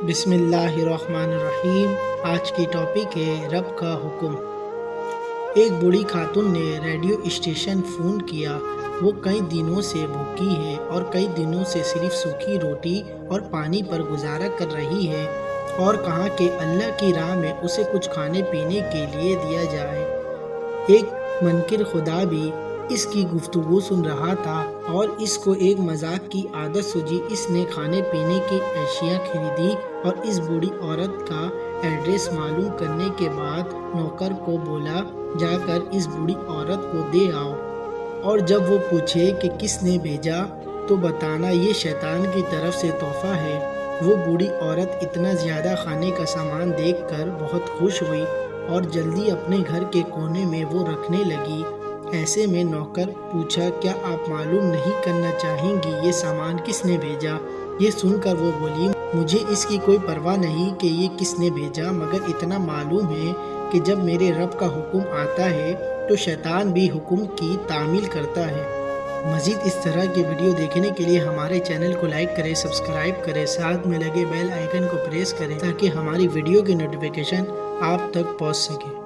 بسم اللہ الرحمن الرحیم۔ آج کی ٹاپک ہے رب کا حکم۔ ایک بوڑھی خاتون نے ریڈیو اسٹیشن فون کیا۔ وہ کئی دنوں سے بھوکی ہے اور کئی دنوں سے صرف سوکھی روٹی اور پانی پر گزارا کر رہی ہے، اور کہا کہ اللہ کی راہ میں اسے کچھ کھانے پینے کے لیے دیا جائے۔ ایک منکر خدا بھی اس کی گفتگو سن رہا تھا اور اس کو ایک مذاق کی عادت سوجی۔ اس نے کھانے پینے کی اشیاء خریدی اور اس بوڑھی عورت کا ایڈریس معلوم کرنے کے بعد نوکر کو بولا، جا کر اس بوڑھی عورت کو دے آؤ، اور جب وہ پوچھے کہ کس نے بھیجا تو بتانا یہ شیطان کی طرف سے تحفہ ہے۔ وہ بوڑھی عورت اتنا زیادہ کھانے کا سامان دیکھ کر بہت خوش ہوئی اور جلدی اپنے گھر کے کونے میں وہ رکھنے لگی۔ ایسے میں نوکر پوچھا، کیا آپ معلوم نہیں کرنا چاہیں گی یہ سامان کس نے بھیجا؟ یہ سن کر وہ بولی، مجھے اس کی کوئی پرواہ نہیں کہ یہ کس نے بھیجا، مگر اتنا معلوم ہے کہ جب میرے رب کا حکم آتا ہے تو شیطان بھی حکم کی تعمیل کرتا ہے۔ مزید اس طرح کی ویڈیو دیکھنے کے لیے ہمارے چینل کو لائک کریں، سبسکرائب کریں، ساتھ میں لگے بیل آئیکن کو پریس کریں تاکہ ہماری ویڈیو کی نوٹیفیکیشن آپ تک پہنچ سکے۔